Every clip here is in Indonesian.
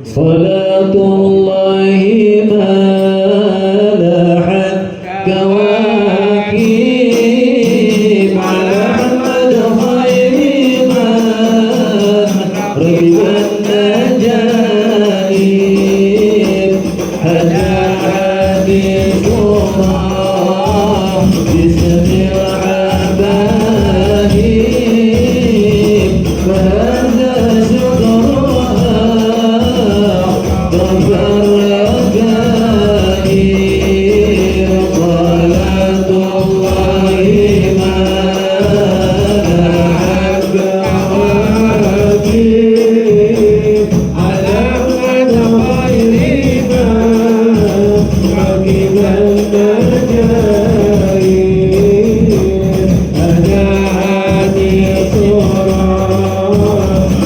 صلاة الله ما لاحت كواكب على أحمد خير ما ركب النجائب هدى حديث الله باسم الحبايب فهذا شكرها رب الركائب صلاة الله ما لاحت كواكب على أحمد خير ما ركب النجائب هدى حديث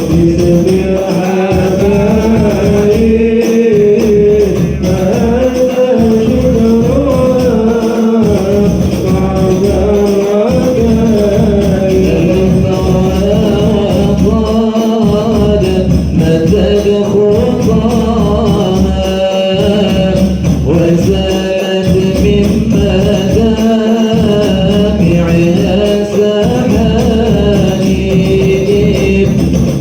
باسم الحبايب فهذا شكرها مدد خطاها وزالت من مدامعها سحائب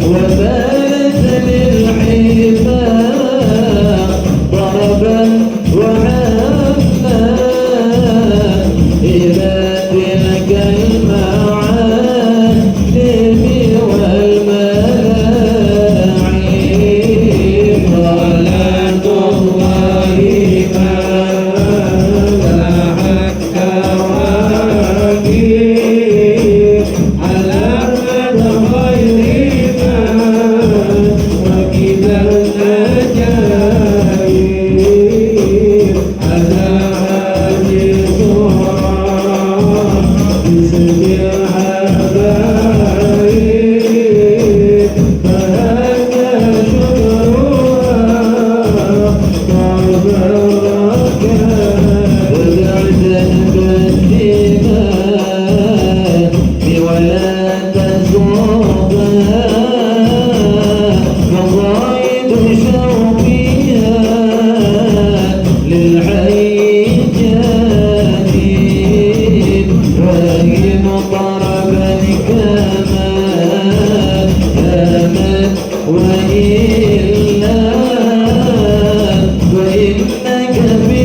وبالت للحمام ضربا وحفا إلى تلك المعالم والملاعب صلاة الله ما لاحت كواكب على أحمد خير ما ركب النجائب على حديث باسم الحبايب فهذا شكرها رب الركائب وزعزعت الدماء ولا تزوقها فصائد شوقها للحي جديد راهن طربا كما هامت وإلا فإنك في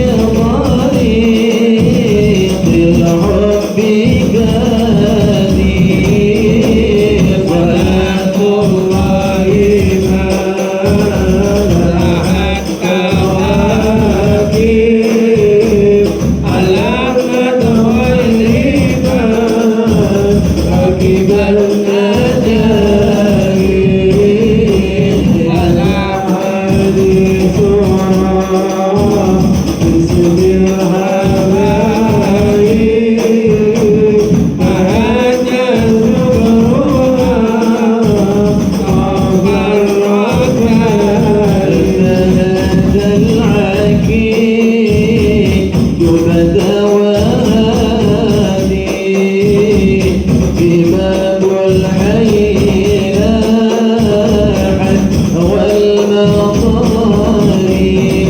طريق الحب كاذب صلاة الله ما لاحت كواكب على أحمد خير ما ركب النجائب على حديث باسم الحبايب فهذا شكرها رب الركائب هذا العكيم يبدى وهادي في باب الحي لاحت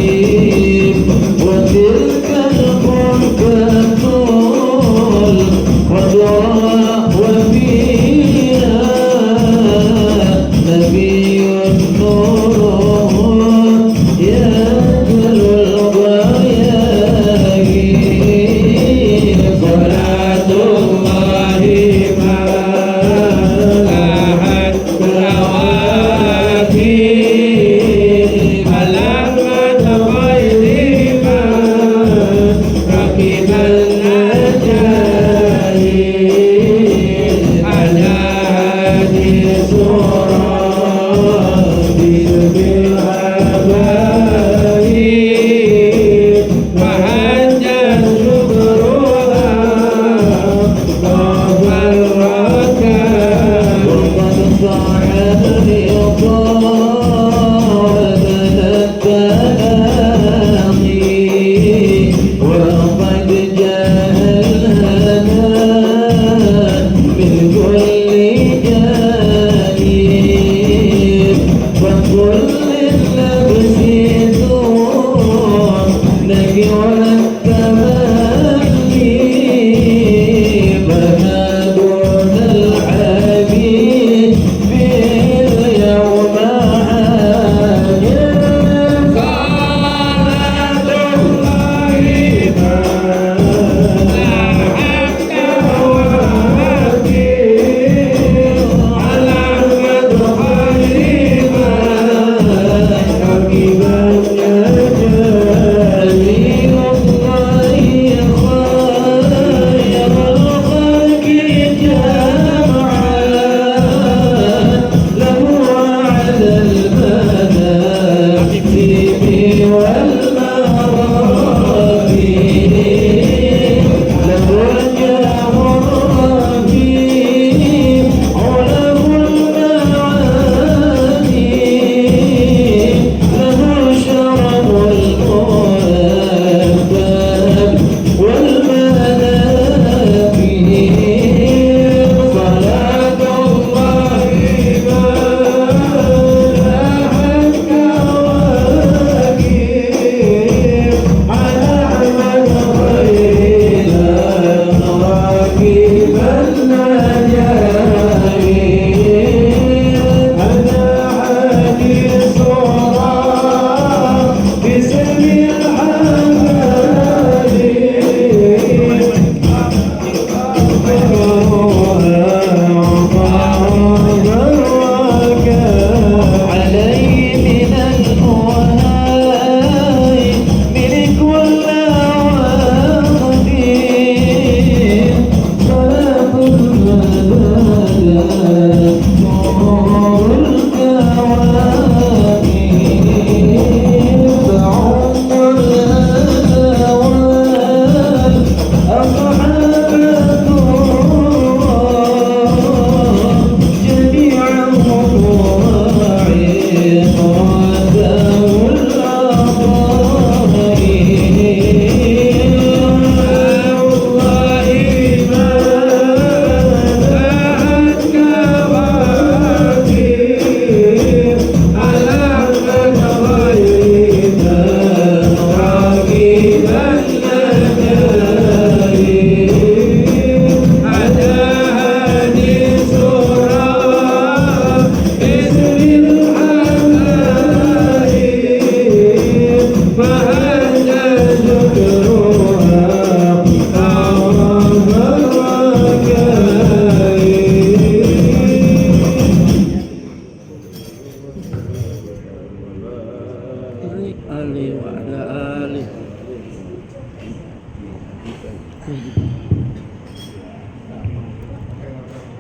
والمطاريب وتلك الفرقة الخضراء وفيها نبي نور يأكل الغياهب صلاة الله ما لاحت كواكب على أحمد خير ما ركب النجائب على حديث باسم الحبايب وهدى شكرها رب الركائب وقد صاحبني طالبنا التلاقي وقد جاء الهدى من كل جانب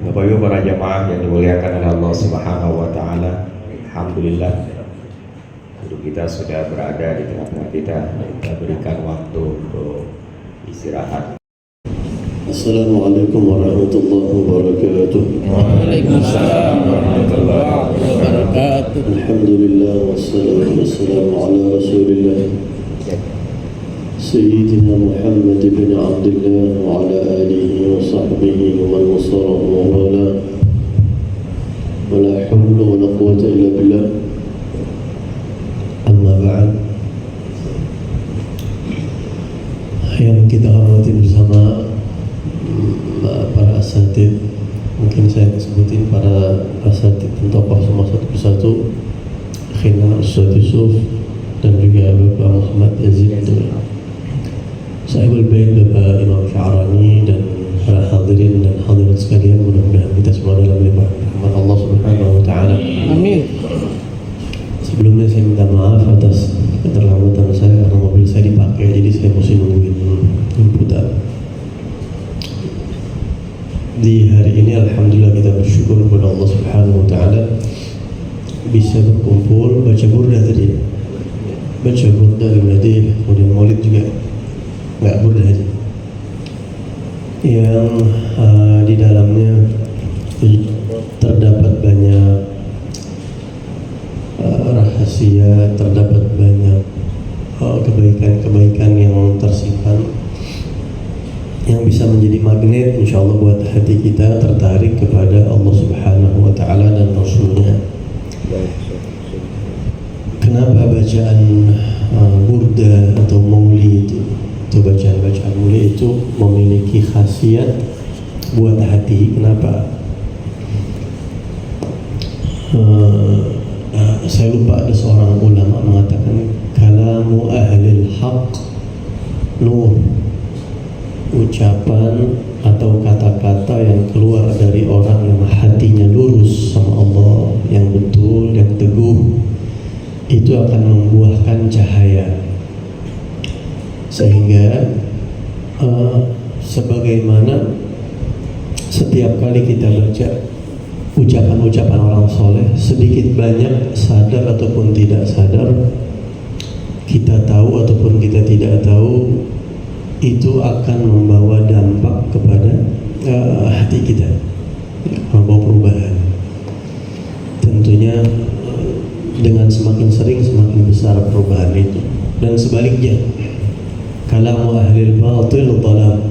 Bapak Ibu para jamaah yang dimuliakan oleh Allah Subhanahu wa taala, alhamdulillah guru kita sudah berada di tengah-tengah kita. Kita berikan waktu untuk istirahat. Assalamualaikum warahmatullahi wabarakatuh. Waalaikumsalam warahmatullahi wabarakatuh. Alhamdulillah wassalatu wassalamu ala Rasulillah Sayyidina Muhammad bin Abdullah wa ala alihi wa sahbihi wa man wasara wa wala wa la hawla wa la quwwata illa billah. Amma ba'd. Yang kita hormati bersama para asatid, mungkin saya sebutin para asatid dan tokoh semua satu persatu, akhirnya Ustaz Yusuf dan juga Bapak Muhammad Yazid, Sahibul Bait Bapak Imam Sya'rani, dan para hadirin dan hadirat sekalian. Mudah-mudahan kita semua dalam limpahan rahmat Allah Subhanahu wa taala. Amin. Sebelumnya saya minta maaf atas keterlambatan saya karena mobil saya dipakai, jadi saya mesti nungguin inputan. Di hari ini alhamdulillah kita bersyukur kepada Allah Subhanahu wa taala bisa berkumpul baca burdah tadi. Baca burdah al-madih, kemudian maulid juga. Enggak burdah aja. Yang di dalamnya terdapat banyak rahasia, terdapat banyak kebaikan-kebaikan yang tersimpan, yang bisa menjadi magnet insyaallah buat hati kita tertarik kepada Allah Subhanahu wa taala dan Rasulnya. Kenapa bacaan burda atau maulid itu bacaan-bacaan mulia itu memiliki khasiat buat hati? Kenapa? Saya lupa, ada seorang ulama mengatakan kalamu ahlil haq nur, ucapan atau kata-kata yang keluar dari orang yang hatinya lurus sama Allah, yang betul, yang teguh, itu akan membuahkan cahaya. Sehingga sebagaimana setiap kali kita baca ucapan-ucapan orang soleh, sedikit banyak sadar ataupun tidak sadar, kita tahu ataupun kita tidak tahu, itu akan membawa dampak kepada hati kita, membawa perubahan. Tentunya dengan semakin sering semakin besar perubahan itu. Dan sebaliknya, kalamu ahlil batil dhalam,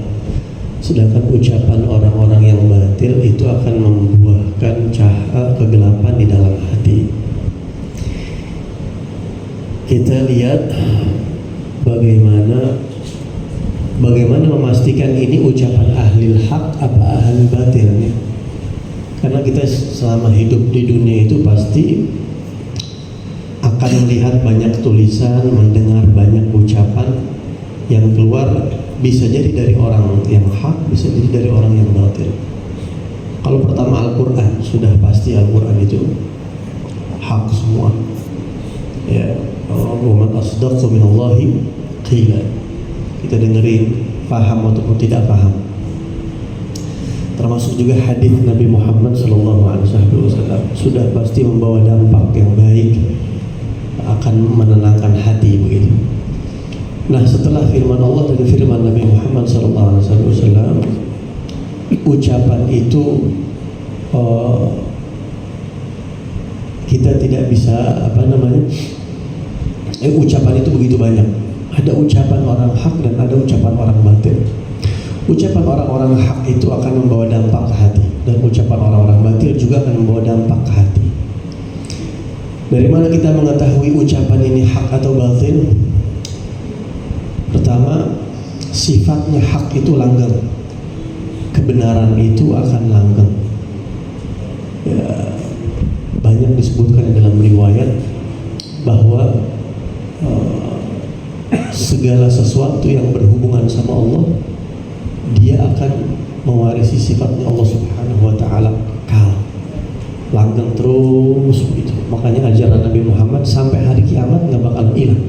sedangkan ucapan orang-orang yang batil itu akan membuahkan cahaya kegelapan di dalam hati. Kita lihat bagaimana memastikan ini ucapan ahlil haq apa ahlil batil nih. Karena kita selama hidup di dunia itu pasti akan melihat banyak tulisan, mendengar banyak ucapan yang keluar, bisa jadi dari orang yang hak, bisa jadi dari orang yang batil. Kalau pertama Al-Quran, sudah pasti Al-Quran itu hak semua. Ya, wa man asdaqu minallahi qila. Kita dengerin, paham ataupun tidak paham. Termasuk juga hadis Nabi Muhammad SAW sudah pasti membawa dampak yang baik, akan menenangkan hati begitu. Nah, setelah firman Allah dan firman Nabi Muhammad SAW, ucapan itu kita tidak bisa ucapan itu begitu banyak. Ada ucapan orang hak dan ada ucapan orang batil. Ucapan orang-orang hak itu akan membawa dampak ke hati, dan ucapan orang-orang batil juga akan membawa dampak ke hati. Dari mana kita mengetahui ucapan ini hak atau batil? Pertama, sifatnya hak itu langgeng, kebenaran itu akan langgeng. Ya, banyak disebutkan dalam riwayat bahwa segala sesuatu yang berhubungan sama Allah, dia akan mewarisi sifatnya Allah Subhanahu wa Ta'ala, kekal, langgeng terus begitu. Makanya ajaran Nabi Muhammad sampai hari kiamat nggak bakal hilang,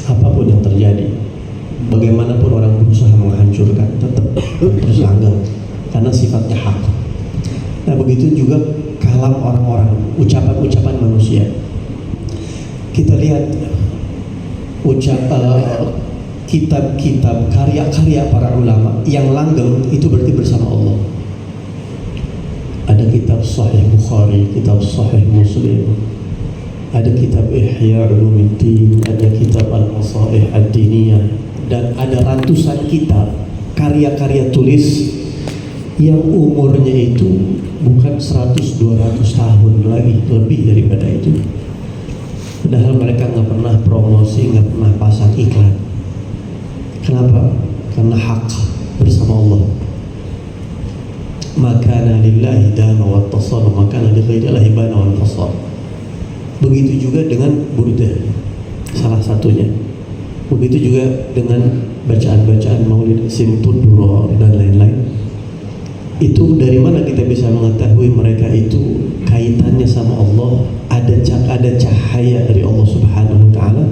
apapun yang terjadi, bagaimanapun orang berusaha menghancurkan, tetap terus langgeng karena sifatnya hak. Nah, begitu juga kalam orang-orang, ucapan-ucapan manusia. Kita lihat kitab-kitab, karya-karya para ulama yang langgeng itu berarti bersama Allah. Ada kitab Sahih Bukhari, kitab Sahih Muslim, ada kitab Ihya Ulumuddin, ada kitab Al-Masaih Ad-Diniyah, dan ada ratusan kitab karya-karya tulis yang umurnya itu bukan 100-200 tahun lagi, lebih daripada itu. Padahal mereka nggak pernah promosi, nggak pernah pasang iklan. Kenapa? Karena hak bersama Allah. Makana lillahi dama wa tasar, makana li ghairillahi bana wa fasar. Begitu juga dengan burda, salah satunya. Begitu juga dengan bacaan-bacaan maulid, simtud duror dan lain-lain. Itu dari mana kita bisa mengetahui mereka itu kaitannya sama Allah? Ada cahaya dari Allah Subhanahu wa Ta'ala,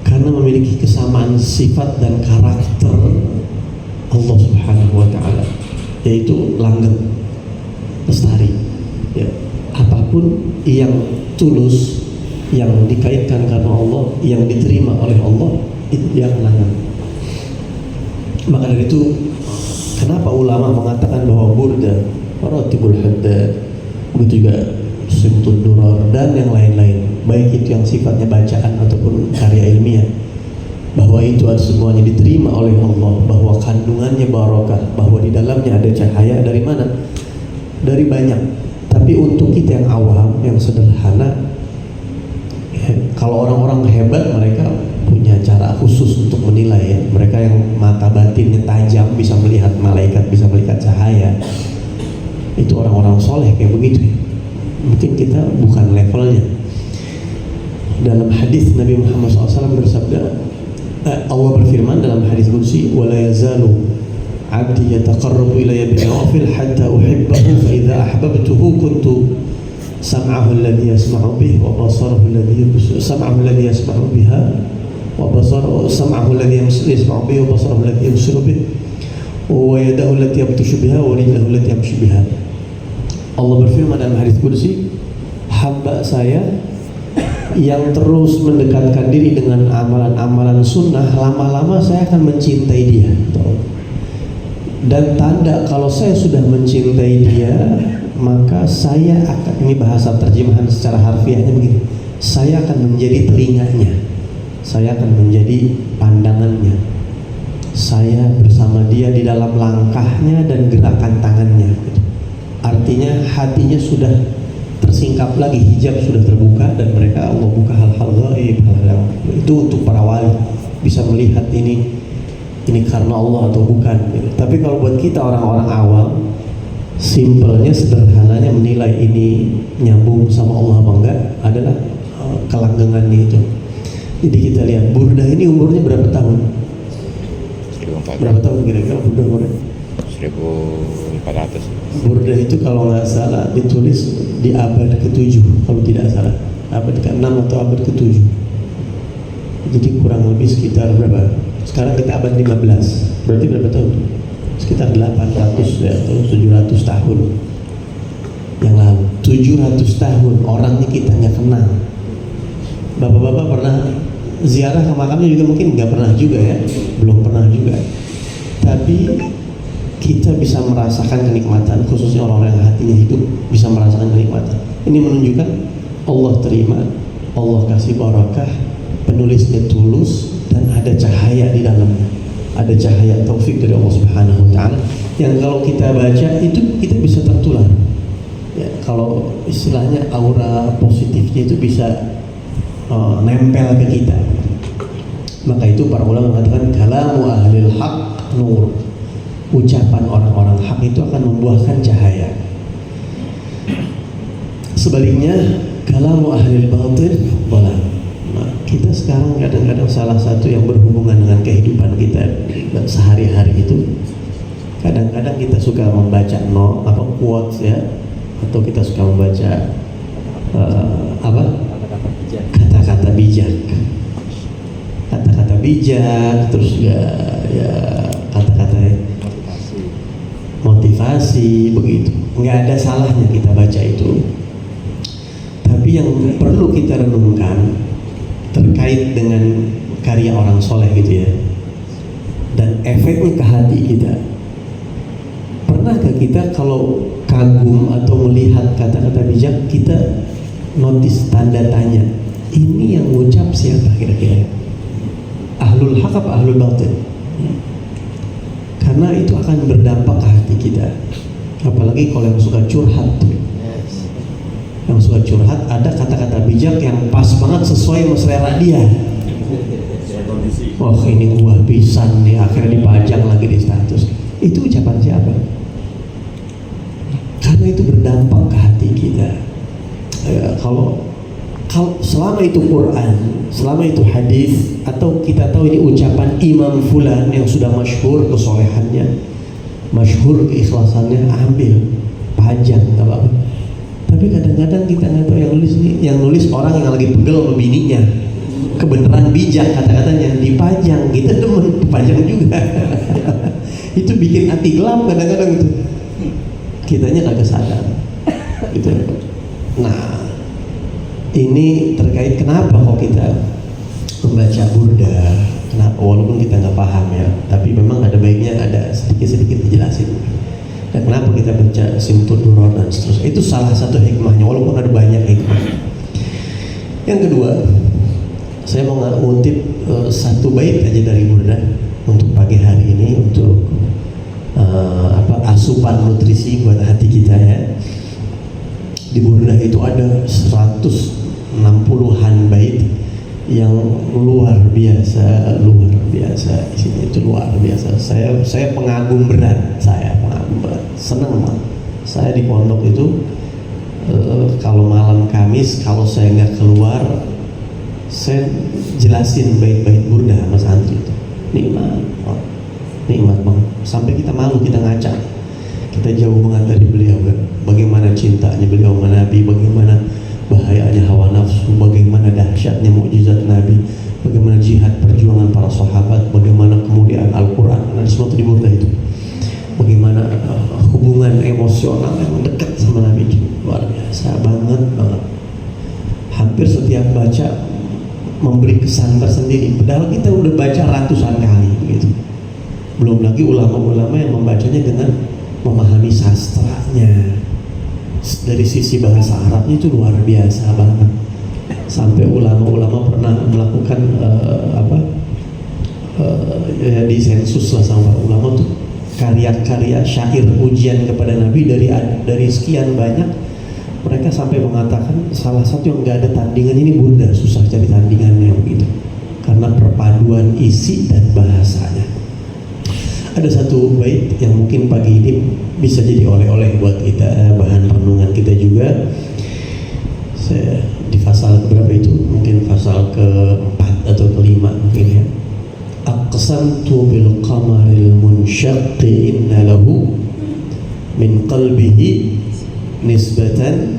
karena memiliki kesamaan sifat dan karakter Allah Subhanahu wa Ta'ala, yaitu langgeng, lestari. Ya, apapun yang tulus, yang dikaitkan karena Allah, yang diterima oleh Allah, itu yang langgeng. Maka dari itu, kenapa ulama mengatakan bahwa burda, maratibul haddad, begitu juga simtud durar dan yang lain-lain, baik itu yang sifatnya bacaan ataupun karya ilmiah, bahwa itu semuanya diterima oleh Allah, bahwa kandungannya barokah, bahwa di dalamnya ada cahaya. Dari mana? Dari banyak. Tapi untuk kita yang awam, yang sederhana, kalau orang-orang hebat, mereka punya cara khusus untuk menilai, ya. Mereka yang mata batinnya tajam, bisa melihat malaikat, bisa melihat cahaya. Itu orang-orang soleh kayak begitu. Mungkin kita bukan levelnya. Dalam hadis Nabi Muhammad SAW bersabda, Allah berfirman dalam hadis qudsi, "Wala yazalu 'abdi yataqarrabu ilayya bil nawafil hatta uhibbahu, fa idza ahbabtuhu kuntu sam'ahu alladhi yasma'u bihi wa basarahu alladhi yasma'u biha wa sam'ahu alladhi yasma'u bihi wa basarahu alladhi yubsiru bihi wa yadahu allati yabtashu biha wa rijluhu allati yamshi biha." Allah berfirman dalam hadis qudsi, hamba saya yang terus mendekatkan diri dengan amalan-amalan sunnah, lama-lama saya akan mencintai dia. Dan tanda kalau saya sudah mencintai dia, maka saya akan, ini bahasa terjemahan secara harfiahnya begini, saya akan menjadi telinganya, saya akan menjadi pandangannya, saya bersama dia di dalam langkahnya dan gerakan tangannya. Artinya hatinya sudah tersingkap lagi, hijab sudah terbuka, dan mereka Allah buka hal-hal gaib, hal-hal itu untuk para wali bisa melihat ini karena Allah atau bukan. Tapi kalau buat kita orang-orang awam, simpelnya, sederhananya menilai ini nyambung sama Allah apa enggak adalah kelanggengannya itu. Jadi kita lihat burda ini umurnya berapa tahun? 1400. Berapa tahun kira-kira burda umurnya? 1400. Burda itu kalau nggak salah ditulis di abad ke-7 kalau tidak salah, abad ke-6 atau abad ke-7. Jadi kurang lebih sekitar berapa? Sekarang kita abad 15, berarti berapa tahun? Sekitar 800 ya, atau 700 tahun yang lalu. 700 tahun orangnya kita nggak kenal. Bapak-bapak pernah ziarah ke makamnya juga mungkin nggak pernah juga ya, belum pernah juga. Tapi kita bisa merasakan kenikmatan, khususnya orang-orang yang hatinya hidup bisa merasakan kenikmatan. Ini menunjukkan Allah terima, Allah kasih barakah, penulisnya tulus, dan ada cahaya di dalamnya. Ada cahaya taufik dari Allah Subhanahu wa taala yang kalau kita baca itu kita bisa tertular. Ya, kalau istilahnya aura positifnya itu bisa nempel ke kita. Maka itu para ulama mengatakan kalamu ahlil haq nur. Ucapan orang-orang hak itu akan membuahkan cahaya. Sebaliknya kalamu ahlil batil dhalam. Nah, kita sekarang kadang-kadang salah satu yang berhubungan dengan kehidupan kita sehari-hari itu, kadang-kadang kita suka membaca quotes ya, atau kita suka membaca kata-kata bijak, terus ya kata-kata motivasi begitu. Nggak ada salahnya kita baca itu, tapi yang perlu kita renungkan terkait dengan karya orang soleh gitu ya, dan efeknya ke hati kita. Pernahkah kita kalau kagum atau melihat kata-kata bijak, kita notice tanda tanya, ini yang ngucap siapa kira-kira? Ahlul haq apa ahlul batil? Karena itu akan berdampak ke hati kita. Apalagi kalau yang suka curhat tuh. Yang suka curhat, ada kata-kata bijak yang pas banget sesuai sama selera dia. Wah, ini gua pisan nih, akhirnya dipajang lagi di status. Itu ucapan siapa? Karena itu berdampak ke hati kita. Kalau selama itu Quran, selama itu hadis, atau kita tahu ini ucapan Imam Fulan yang sudah masyhur kesolehannya, masyhur keikhlasannya, ambil, pajang, nggak apa-apa. Tapi kadang-kadang kita nggak tahu yang nulis orang yang lagi pegel sama bininya, kebenaran bijak kata-katanya dipajang, kita demen pajang juga. Itu bikin hati gelap kadang-kadang itu. Kitanya kagak sadar, gitu. Nah, ini terkait kenapa kok kita membaca burda, kenapa walaupun kita nggak paham ya, tapi memang ada baiknya ada sedikit-sedikit dijelasin. Dan kenapa kita baca Simtud Duror dan seterusnya, itu salah satu hikmahnya, walaupun ada banyak hikmah. Yang kedua, saya mau ngutip satu bait aja dari burda untuk pagi hari ini, untuk asupan nutrisi buat hati kita ya. Di burda itu ada 160-an bait yang luar biasa isinya itu luar biasa. Saya pengagum berat, senang banget. Saya di pondok itu kalau malam Kamis, kalau saya nggak keluar, saya jelasin bait-bait burda Mas Andri itu. Nikmat banget. Sampai kita malu, kita ngaca. Kita jauh banget dari beliau kan. Bagaimana cintanya beliau sama Nabi, bagaimana bahayanya hawa nafsu, bagaimana dahsyatnya mukjizat Nabi, bagaimana jihad perjuangan para sahabat, bagaimana kemuliaan Al-Quran, dan semua itu di burda itu. Bagaimana hubungan emosional yang dekat sama Nabi, luar biasa banget. Hampir setiap baca memberi kesan tersendiri, padahal kita udah baca ratusan kali begitu. Belum lagi ulama-ulama yang membacanya dengan memahami sastranya, dari sisi bahasa Arabnya itu luar biasa banget. Sampai ulama-ulama pernah melakukan di sensus lah sama ulama tuh, karya-karya syair pujian kepada Nabi dari sekian banyak, mereka sampai mengatakan salah satu yang nggak ada tandingan ini burda, susah cari tandingannya begitu, karena perpaduan isi dan bahasanya. Ada satu bait yang mungkin pagi ini bisa jadi oleh-oleh buat kita, bahan renungan kita juga. Saya di pasal berapa itu? Mungkin pasal ke-4 atau ke-5 mungkin ya. Aqsamtu bil qamaril munsyaqqi inna lahu min qalbihi nisbatan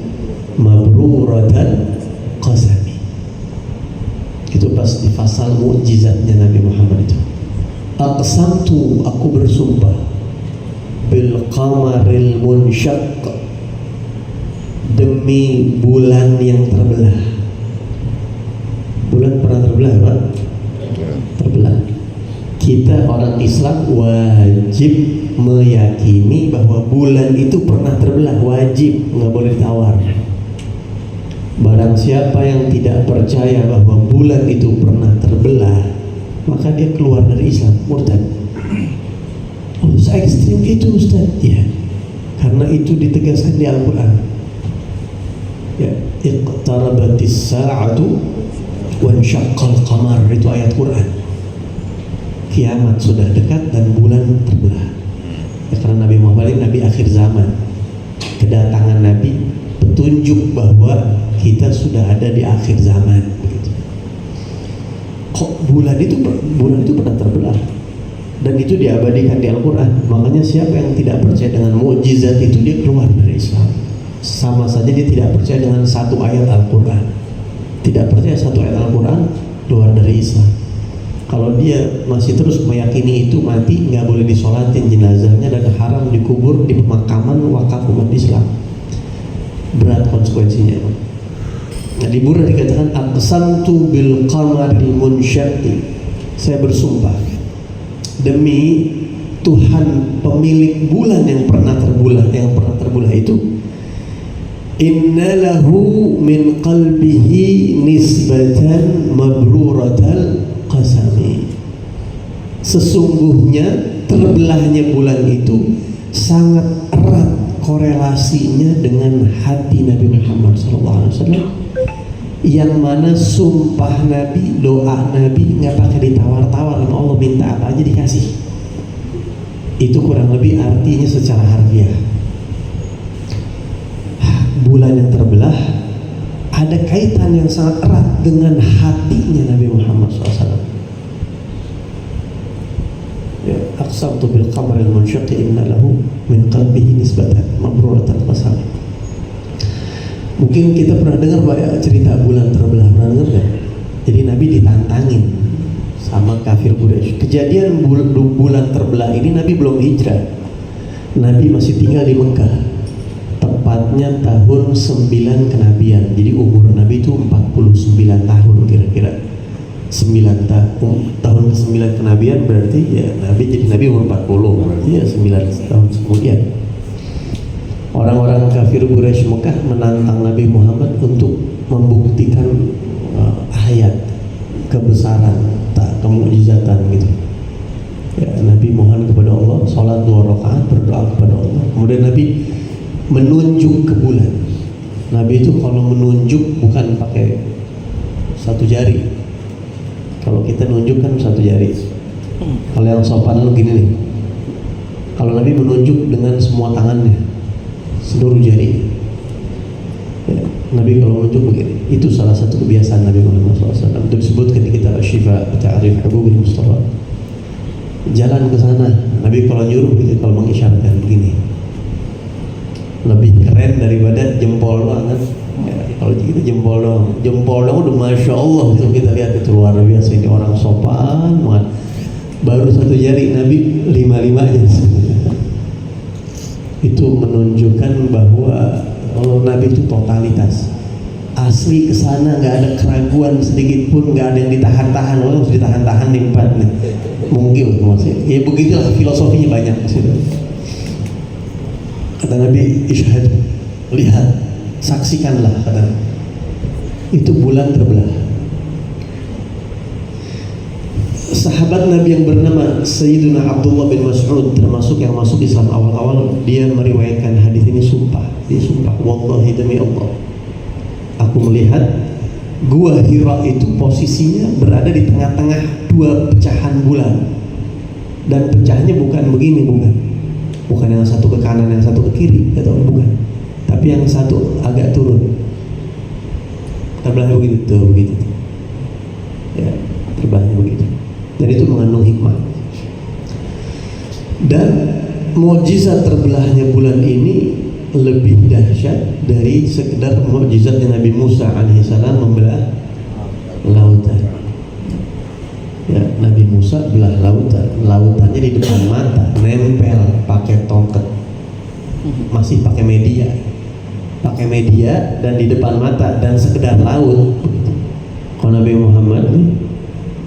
mabruratan qasami. Itu pas di pasal mukjizatnya Nabi Muhammad itu. Aqsamtu, aku bersumpah, bil qamaril munsyaqq, demi bulan yang terbelah. Bulan pernah terbelah Pak? Terbelah. Kita orang Islam wajib meyakini bahwa bulan itu pernah terbelah, wajib, nggak boleh ditawar. Barang siapa yang tidak percaya bahwa bulan itu pernah terbelah, maka dia keluar dari Islam, murtad. Oh, se-ekstrim itu Ustaz? Ya, karena itu ditegaskan di Al-Quran. Ya, iqtarabatis sa'atu wansyaqqal qamar, itu ayat Quran. Kiamat sudah dekat dan bulan terbelah. Ya, karena Nabi Muhammad ini Nabi akhir zaman. Kedatangan Nabi petunjuk bahwa kita sudah ada di akhir zaman. Kok bulan itu pernah terbelah? Dan itu diabadikan di Al-Quran. Makanya siapa yang tidak percaya dengan mukjizat itu, dia keluar dari Islam. Sama saja dia tidak percaya dengan satu ayat Al-Quran. Tidak percaya satu ayat Al-Quran, keluar dari Islam. Kalau dia masih terus meyakini itu, mati nggak boleh disolatin jenazahnya dan haram dikubur di pemakaman wakaf umat Islam. Berat konsekuensinya. Nah, di Burdah dikatakan aqsamtu bil qamaril munsyaqqi, saya bersumpah demi Tuhan pemilik bulan yang pernah terbelah itu, innalahu min qalbihi nisbatan mabruratal qasami, sesungguhnya terbelahnya bulan itu sangat erat korelasinya dengan hati Nabi Muhammad SAW, yang mana sumpah Nabi, doa Nabi nggak pakai ditawar-tawar sama Allah, minta apa aja dikasih. Itu kurang lebih artinya secara harfiah. Bulan yang terbelah ada kaitan yang sangat erat dengan hatinya Nabi Muhammad SAW. Ya, aqsamtu bil qamaril munsyaqqi inna lahu min qalbihi nisbatan mabruratal qasam. Mungkin kita pernah dengar banyak cerita bulan terbelah, pernah dengar nggak? Jadi Nabi ditantangin sama kafir Quraisy. Kejadian bulan terbelah ini Nabi belum hijrah. Nabi masih tinggal di Mekah. Tepatnya tahun 9 kenabian. Jadi umur Nabi itu 49 tahun kira-kira. 9 tahun ke-9 kenabian berarti ya jadi Nabi umur 40, berarti ya 9 tahun kemudian. Orang-orang kafir Quraisy Mekah menantang Nabi Muhammad untuk membuktikan ayat kebesaran, kemukjizatan gitu. Ya, Nabi mohon kepada Allah, sholat 2 rakaat, berdoa kepada Allah. Kemudian Nabi menunjuk ke bulan. Nabi itu kalau menunjuk bukan pakai satu jari. Kalau kita nunjuk kan satu jari. Kalau yang sopan lu gini nih. Kalau Nabi menunjuk dengan semua tangannya, seluruh jari. Ya, Nabi kalau menunjuk begini. Itu salah satu kebiasaan Nabi Muhammad SAW. Itu disebutkan di kitab Asy-Syifa Ta'rif Huquqil Mustafa. Jalan ke sana. Nabi kalau nyuruh gitu, kalau mengisyaratkan begini. Lebih keren daripada jempol doang kan. Ya, kalau kita jempol doang udah masya Allah gitu. Kita lihat itu luar biasa, ini orang sopan banget. Baru satu jari, Nabi 5-5-nya. Itu menunjukkan bahwa Nabi itu totalitas. Asli kesana nggak ada keraguan sedikit pun, nggak ada yang ditahan-tahan. Harus ditahan-tahan di tempat nih. Mungkin maksudnya. Ya begitulah filosofinya banyak. Kata Nabi, isyhad, lihat, saksikanlah, kata Nabi. Itu bulan terbelah. Sahabat Nabi yang bernama Sayyidina Abdullah bin Mas'ud, termasuk yang masuk Islam awal-awal, dia meriwayatkan hadis ini sumpah. Dia sumpah, wallahi demi Allah, aku melihat gua Hira itu posisinya berada di tengah-tengah 2 pecahan bulan. Dan pecahnya bukan begini, bukan yang satu ke kanan, yang satu ke kiri, atau bukan. Tapi yang satu agak turun. Terbelahnya begitu. Ya, terbelahnya begitu. Dan itu mengandung hikmah. Dan mukjizat terbelahnya bulan ini lebih dahsyat dari sekedar mukjizatnya Nabi Musa alaihissalam membelah lautan. Ya, Nabi Musa belah lautannya di depan mata, nempel pakai tongkat, masih pakai media dan di depan mata, dan sekedar laut. Kalau Nabi Muhammad nih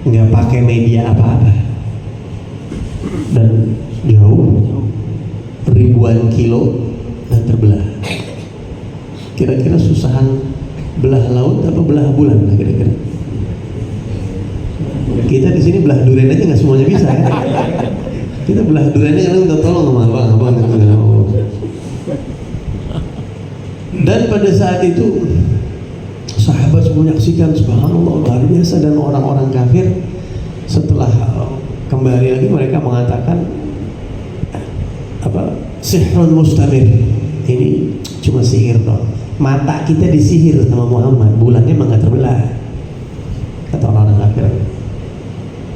nggak pakai media apa-apa dan jauh ribuan kilo dan terbelah. Kira-kira susahan Belah laut apa belah bulan lah kira-kira? Kita di sini belah durian aja nggak semuanya bisa ya. Kita belah durian aja minta tolong sama abang gitu. Dan pada saat itu sahabat semua menyaksikan, subhanallah, luar biasa. Dan orang-orang kafir setelah kembali lagi mereka mengatakan apa? Sihrun mustamir. Ini cuma sihir dong. Mata kita disihir sama Muhammad, bulannya memang nggak terbelah. Kata orang-orang kafir.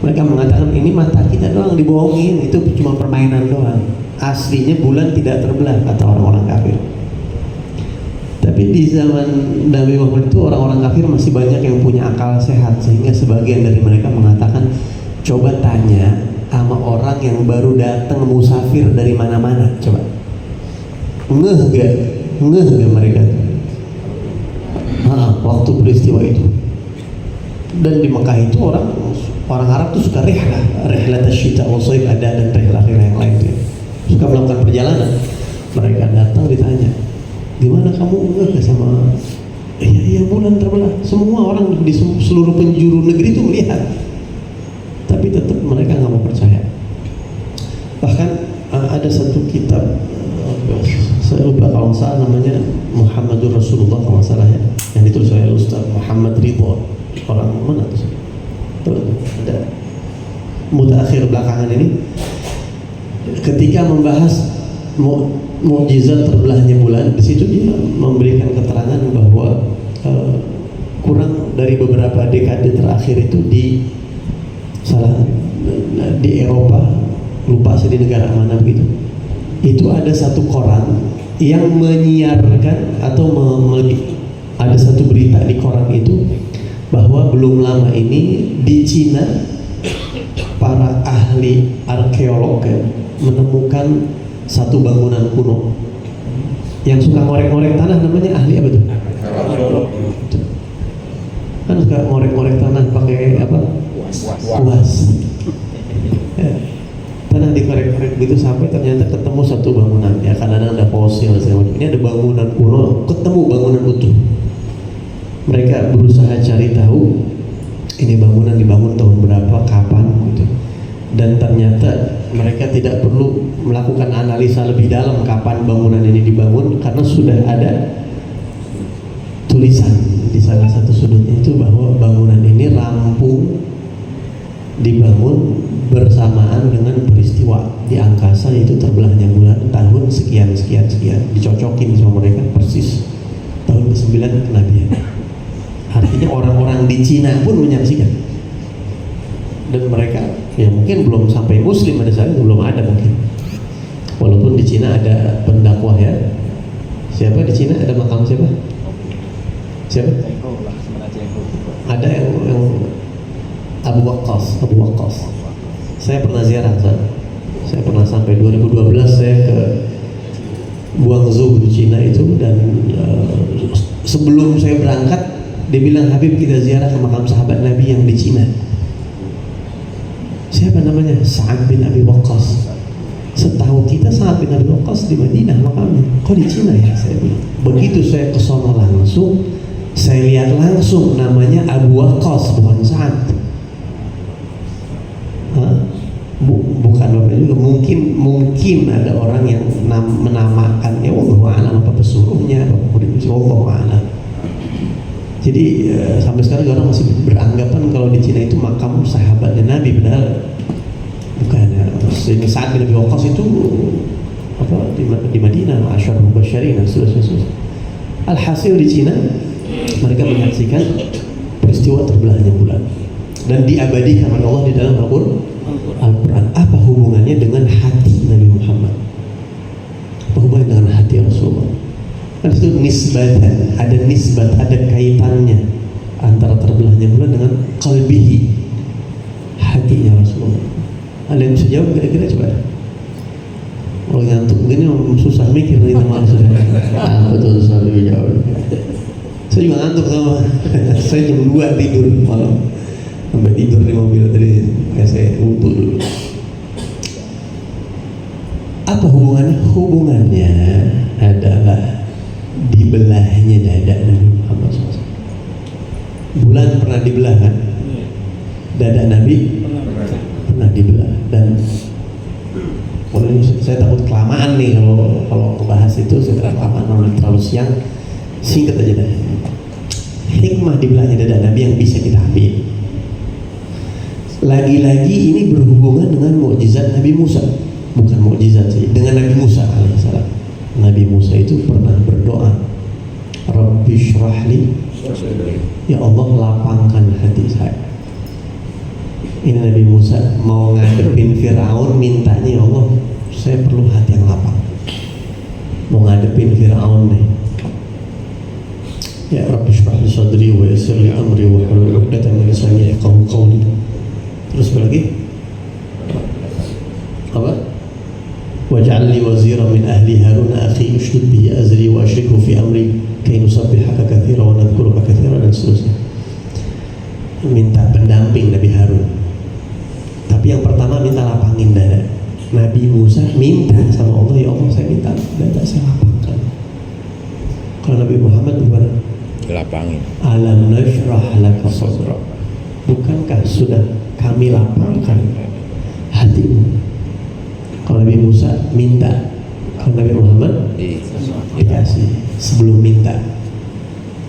Mereka mengatakan ini mata kita doang dibohongin, itu cuma permainan doang. Aslinya bulan tidak terbelah, kata orang-orang kafir. Tapi di zaman Nabi Muhammad itu orang-orang kafir masih banyak yang punya akal sehat, sehingga sebagian dari mereka mengatakan, coba tanya sama orang yang baru datang musafir dari mana-mana, coba ngeh gak mereka waktu peristiwa itu. Dan di Mekah itu orang Arab tuh suka rihlat asyita wal shaif, ada dan rihlat yang lain tuh. Suka melakukan perjalanan. Mereka datang ditanya, gimana kamu enggak sama? Iya bulan terbelah. Semua orang di seluruh penjuru negeri itu melihat, tapi tetap mereka nggak mau percaya. Bahkan ada satu kitab, saya lupa kalau salah namanya Muhammadur Rasulullah kalau salah ya, yang ditulis oleh Ustaz Muhammad Ridho. Orang mana tuh? Ada mutakhir belakangan ini, ketika membahas mukjizat terbelahnya bulan, di situ dia memberikan keterangan bahwa kurang dari beberapa dekade terakhir itu di Eropa, lupa saya di negara mana begitu, itu ada satu koran yang menyiarkan atau ada satu berita di koran itu bahwa belum lama ini di Cina para ahli arkeolog menemukan satu bangunan kuno yang suka ngorek-ngorek tanah, namanya ahli apa tuh? Kan suka ngorek-ngorek tanah pakai apa? Kuas. Ya. Tanah dikorek-korek begitu sampai ternyata ketemu satu bangunan. Ya kadang-kadang ada fosil segala macam. Ini ada bangunan kuno, ketemu bangunan utuh. Mereka berusaha cari tahu ini bangunan dibangun tahun berapa, kapan gitu. Dan ternyata mereka tidak perlu melakukan analisa lebih dalam kapan bangunan ini dibangun, karena sudah ada tulisan di salah satu sudutnya itu bahwa bangunan ini rampung dibangun bersamaan dengan peristiwa di angkasa, yaitu terbelahnya bulan tahun sekian, dicocokin sama mereka persis tahun ke-9 kenabian. Artinya orang-orang di Cina pun menyaksikan. Dan mereka ya mungkin belum sampai muslim pada saat itu, belum ada mungkin. Walaupun di Cina ada pendakwah ya. Siapa di Cina ada makam siapa? Siapa? Ada yang Abu Waqqas. Saya pernah ziarah sana. Saya pernah sampai 2012 saya ke Guangzhou di Cina itu, dan sebelum saya berangkat dia bilang, Habib kita ziarah ke makam sahabat Nabi yang di Cina. Siapa namanya? Sa'ad bin Abi Waqqas. Setahu kita Sa'ad bin Abi Waqqas di Madinah makamnya. Kok di Cina ya? Saya bilang. Begitu saya ke sana langsung, saya lihat langsung namanya Abu Waqqas, bukan Sa'ad. Bukan bapak juga. Mungkin ada orang yang menamakannya, wallahu a'lam, apa pesuruhnya, apa murid-murid, wallahu a'lam. Jadi sampai sekarang orang masih beranggapan kalau di Cina itu makam sahabatnya Nabi, padahal bukan. Ini Sa'ad bin Abi Waqqas itu apa di Madinah, Asyarul Mubasysyirin dan seterusnya. Alhasil di Cina mereka menyaksikan peristiwa terbelahnya bulan dan diabadikan oleh Allah di dalam Al-Quran. Apa hubungannya dengan hati Nabi Muhammad? Apa hubungannya dengan hati Rasulullah? Kan itu nisbatan, ada nisbat, ada kaitannya antara terbelahnya bulan dengan qalbihi, hatinya Rasulullah. Ada yang bisa jawab kira-kira coba? Kalau ngantuk begini susah mikir nih teman sudah. Betul, selalu jawab. Saya juga ngantuk sama. Saya jam 2 tidur malam, sampai tidur di mobil tadi. Saya wudu dulu. Apa hubungannya? Hubungannya adalah dibelahnya dada Nabi Muhammad SAW. bulan pernah dibelah kan? Dada Nabi pernah dibelah. Dan saya takut kelamaan nih kalau membahas itu, saya takut kelamaan, terlalu siang. Singkat aja dah. Hikmah dibelahnya dada Nabi yang bisa kita ambil. Lagi-lagi ini berhubungan dengan mukjizat Nabi Musa, bukan mukjizat sih, dengan Nabi Musa alaihissalam. Nabi Musa itu pernah berdoa, Rabbi syrahli, ya Allah lapangkan hati saya. Ini Nabi Musa mau ngadepin Fir'aun, mintanya ya Allah, saya perlu hati yang lapang. Mau ngadepin Fir'aun nih. Ya Rabbi shrah li sadri wa yassir li amri wa hlul 'uqdatam min lisani yafqahu qawli. Terus apa lagi? Apa? Waj'al li waziran min ahli Harun akhi ushdud bihi azri wa ashrikhu fi amri kay nusabbihaka katsiran wa nadhkuruka katsiran, dan seterusnya. Minta pendamping Nabi Harun. Tapi yang pertama minta lapangin dada. Nabi Musa minta sama Allah, ya Allah saya minta dada saya lapangkan. Kalau Nabi Muhammad gimana? Dilapangin. Alam nashrah laka sadrak. Bukankah sudah kami lapangkan hatimu? Kalau Nabi Musa minta, kalau Nabi Muhammad dikasih sebelum minta.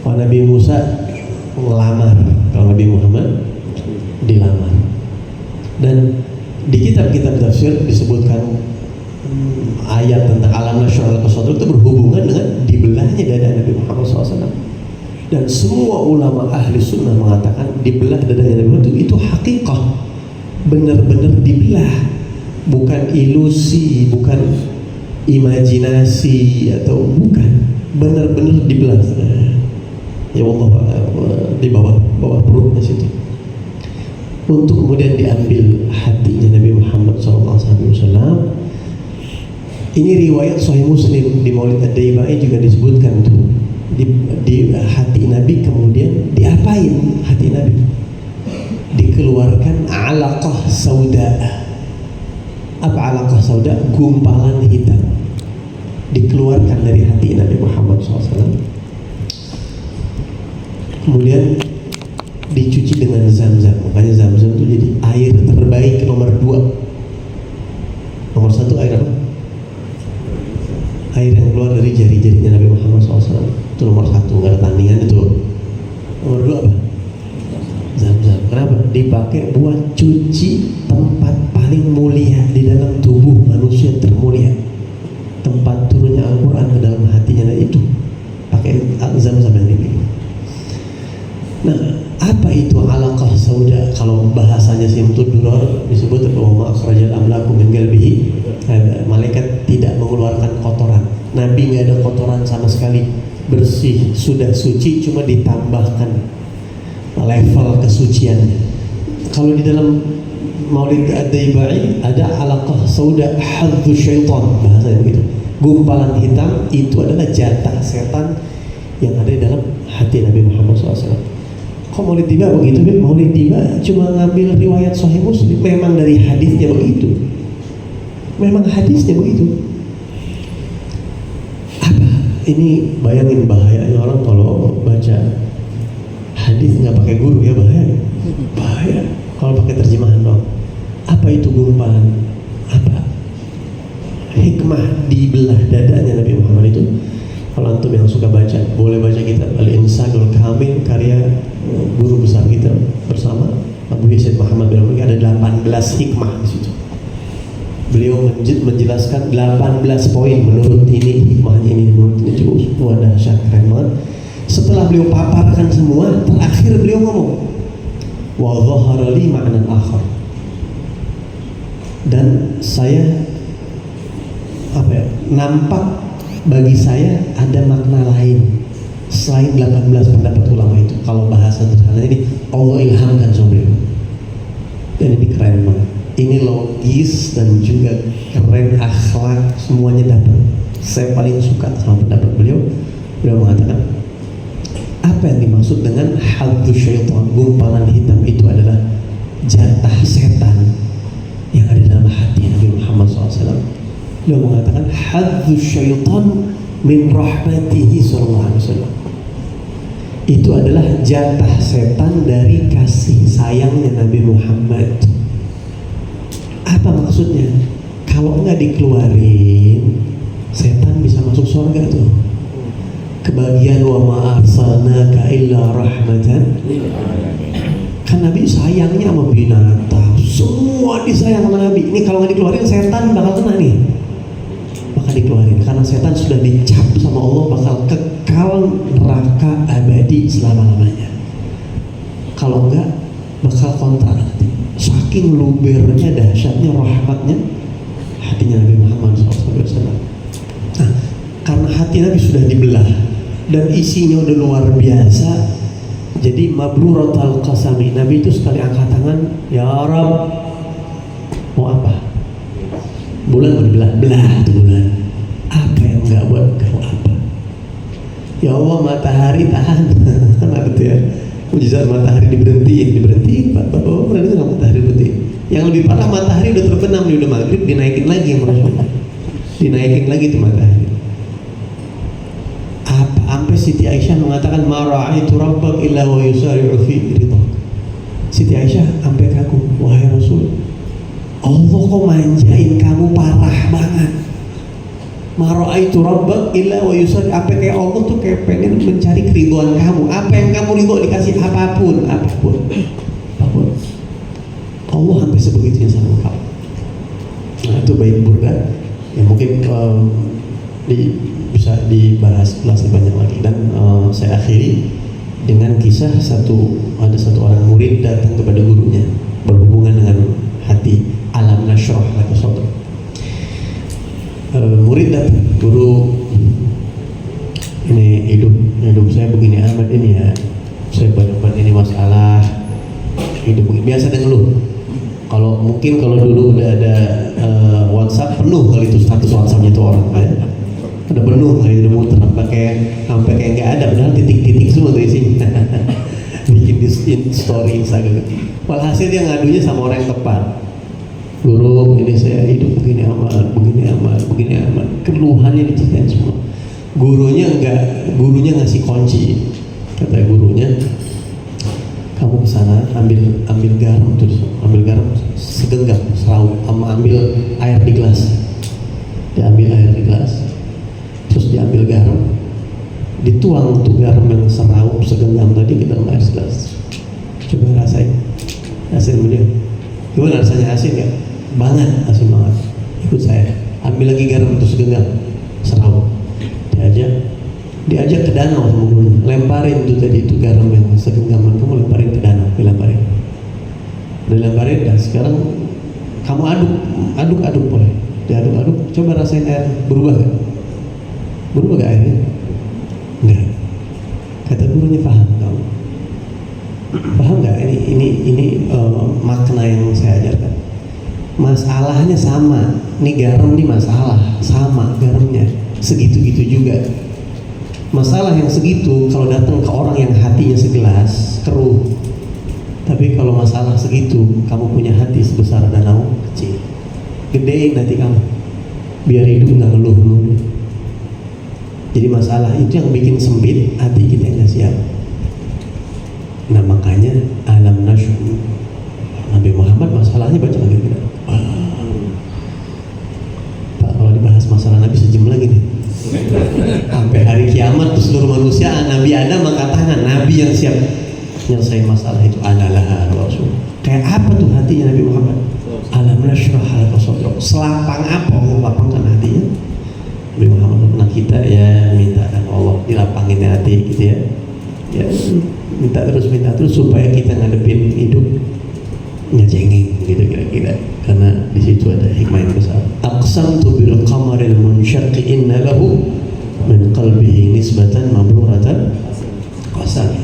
Kalau Nabi Musa ngelamar, kalau Nabi Muhammad dilamar. Dan di kitab-kitab tafsir disebutkan ayat tentang alam nashrah laka sadrak itu berhubungan dengan dibelahnya dada Nabi Muhammad SAW. Dan semua ulama ahli sunnah mengatakan dibelah dadanya Nabi Muhammad itu hakikat, benar-benar dibelah, bukan ilusi, bukan imajinasi, atau bukan, benar-benar dibelah. Ya Allah, di bawah perutnya situ, untuk kemudian diambil hatinya Nabi Muhammad SAW. Ini riwayat Sahih Muslim, di Maulid Ad-Daibai juga disebutkan tuh. Di hati Nabi kemudian diapain hati Nabi? Dikeluarkan alaqah sauda. Apa alaqah sauda? Gumpalan hitam. Dikeluarkan dari hati Nabi Muhammad SAW. Kemudian dicuci dengan Zam-Zam. Makanya Zam-Zam itu jadi air terbaik nomor 2. Nomor 1 air apa? Air yang keluar dari jari-jarinya Nabi Muhammad SAW. Itu nomor 1, nggak ada tandingan itu. Nomor 2 apa? Zam-Zam. Kenapa? Dipakai buat cuci tempat paling mulia di dalam tubuh manusia termulia. Tempat turunnya Al-Quran ke dalam hatinya, nah itu pakai Zam-Zam yang dipilih. Nah, apa itu alaqah sauda? Kalau bahasanya Simtud Duror disebut bahwa akhrajal amlaku min qalbihi. Malaikat tidak mengeluarkan kotoran. Nabi nggak ada kotoran sama sekali, bersih, sudah suci, cuma ditambahkan level kesuciannya. Kalau di dalam Maulid Ad-Daibai ada alaqah sauda hadzu syaitan, bahasanya begitu. Gumpalan hitam itu adalah jatah setan yang ada di dalam hati Nabi Muhammad SAW. Kok Maulid Tiba begitu? Maulid Tiba cuma ngambil riwayat Sahih Muslim, memang dari hadisnya begitu. Memang hadisnya begitu. Apa? Ini bayangin bahayanya orang kalau baca hadis nggak pakai guru, ya bahaya. Bahaya. Kalau pakai terjemahan dong. Apa itu gumpalan? Apa hikmah dibelah dadanya Nabi Muhammad itu? Kalau antum yang suka baca, boleh baca kitab Al-Insanul Kamil karya guru besar kita bersama Abu Yazid Muhammad bin Abdul. Ada 18 hikmah di situ. Beliau menjelaskan 18 poin menurut ini hikmahnya ini, menurut ini cukup dahsyat, keren banget. Setelah beliau paparkan semua, terakhir beliau ngomong, wa dhahara li ma'nan akhar. Dan saya nampak bagi saya ada makna lain selain 18 pendapat ulama itu. Kalau bahasa sederhana ini Allah ilhamkan sama beliau. Dan ini keren banget. Ini logis dan juga keren, akhlak semuanya dapat. Saya paling suka sama pendapat beliau. Beliau mengatakan apa yang dimaksud dengan hadzu syaitan, gumpalan hitam itu adalah jatah setan yang ada dalam hati Nabi Muhammad SAW. Beliau mengatakan hadzu syaitan min rahmatihi sallallahu alaihi wasallam. itu adalah jatah setan dari kasih sayangnya Nabi Muhammad. Apa maksudnya? Kalau nggak dikeluarin, setan bisa masuk surga tuh. Kebagian wa ma arsalnaka illa rahmatan. Kan Nabi sayangnya sama binatang, semua disayang sama Nabi. Ini kalau nggak dikeluarin, setan bakal kena nih. Maka dikeluarin karena setan sudah dicap sama Allah bakal kekal neraka abadi selama-lamanya. Kalau enggak bakal kontrak nanti. Saking lubernya, dahsyatnya, rahmatnya hatinya Nabi Muhammad SAW. Nah, karena hati Nabi sudah dibelah dan isinya udah luar biasa, jadi mabruratul qasami. Nabi itu sekali angkat tangan, ya Rabb, mau apa? Bulan mau dibelah, belah itu bulan. Apa yang enggak buat kau apa? Ya Allah, matahari tahan. Kan apa tuh ya? Mujizat matahari diberhentiin. Bapak pernah dengar matahari berhenti? Yang lebih parah, matahari udah terbenam, udah maghrib, dinaikin lagi yang Rasul. Dinaikin lagi tuh matahari. Apa? Sampai Siti Aisyah mengatakan ma ra'aitu rabbak illa wa yusari'u fi ridhak. Siti Aisyah sampai kagum, wahai Rasul, Allah kok manjain kamu parah banget. Ma ra'aitu rabbak illa wa yusari'u. Apa kayak Allah tuh kayak pengen mencari keriduan kamu. Apa yang kamu ridho dikasih apapun. Allah sampai sebegitunya sama kamu. Nah, itu bait burda yang mungkin bisa dibahas lebih banyak lagi. Dan saya akhiri dengan kisah ada satu orang murid datang kepada gurunya berhubungan dengan hati. Alam nashrah laka sadrak. Murid datang, guru, ini hidup saya begini amat ini ya, saya banyak ini masalah hidup begini. Biasa dengan lu. Kalau dulu udah ada WhatsApp penuh kali itu status WhatsAppnya tuh orang ya. Udah penuh kali, udah muter sampai kayak nggak ada, padahal titik-titik semua tuh isinya. Bikin di story Instagram. Walhasil dia ngadunya sama orang yang tepat. Guru, ini saya hidup begini amat. Keluhannya diceritain semua. Gurunya ngasih kunci. Kata gurunya, kamu kesana ambil garam segenggam serau, ambil air di gelas. Diambil air di gelas, terus diambil garam, dituang tuh garam yang serau segenggam tadi ke dalam air gelas. Coba rasain beliau. Gimana rasanya? Asin nggak? Banget, asin banget. Ikut saya, ambil lagi garam itu segenggam serau. Diajak ke danau sama gurunya, lemparin tuh tadi itu garam yang segenggaman, kamu lemparin ke danau, dilemparin, dan sekarang kamu aduk boleh, diaduk, coba rasain air, berubah gak airnya? Enggak. Kata gurunya, paham nggak ini makna yang saya ajarkan? Masalahnya sama, ini garam ini masalah sama garamnya, segitu-gitu juga. Masalah yang segitu kalau datang ke orang yang hatinya segelas keruh. Tapi kalau masalah segitu kamu punya hati sebesar danau kecil, gedein hati kamu biar hidup nggak ngeluh. Jadi masalah itu yang bikin sempit hati kita yang nggak siap. Nah makanya alam nashr Nabi Muhammad masalahnya baca lagi kita. Pak, kalau dibahas masalah Nabi sejam lagi nih. Sampai hari kiamat tuh seluruh manusia, Nabi Adam angkat tangan, Nabi yang siap nyelesain masalah itu. Analah Rasul. Kayak apa tuh hatinya Nabi Muhammad? Alam nashrah laka sadrak. Selapang apa Allah lapangkan hatinya Nabi Muhammad. Nah kita ya minta sama Allah dilapangin hati gitu ya. Ya minta terus supaya kita ngadepin hidup nyajengin gitu kira-kira, karena di situ ada hikmah yang besar. Aqsamtu bil qamaril munsyaqqi inna lahu min qalbihi nisbatan mabruratan qasam.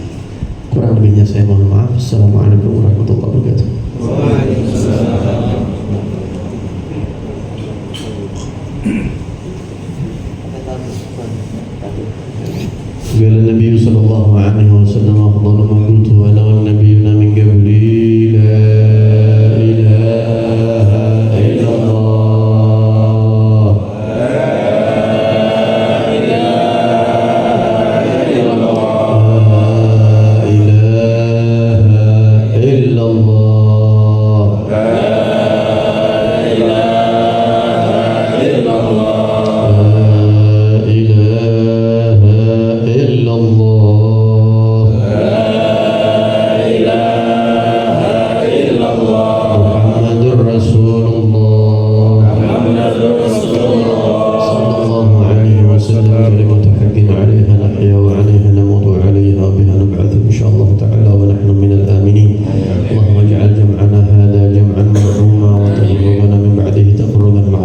Kurang lebihnya saya mohon maaf. Assalamualaikum warahmatullahi wabarakatuh. Waalaikumsalam. قال النبي صلى الله عليه وسلم أفضل ما قلت أنا والنبيون من قبلي لا إله إلا الله لا إله إلا الله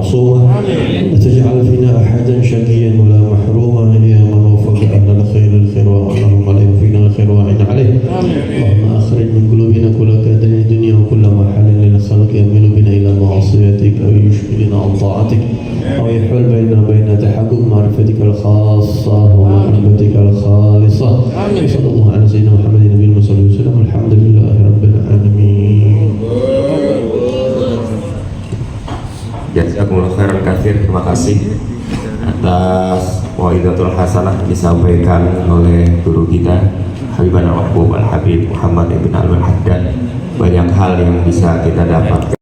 معصوما لا تجعل فينا أحدا شقيا ولا محروما يا من وفق أهل الخير الخير وأعلم عليهم فينا الخير وأعن عليه اللهم أخرج من قلوبنا كل كادر الدنيا وكل محل للخلق يميل بنا إلى معصيتك أو يشغلنا عن طاعتك أو يحول بيننا وبين تحقق معرفتك الخاصة ومحبتك الخالصة صلى الله على سيدنا محمد النبي المصلي وسلم الحمد لله رب العالمين. Jazakumullah khairan katsir. Terima kasih atas waidatul hasanah disampaikan oleh guru kita Habibana Mahbub Al-Habib Muhammad Ibn Al-Haddad. Banyak hal yang bisa kita dapatkan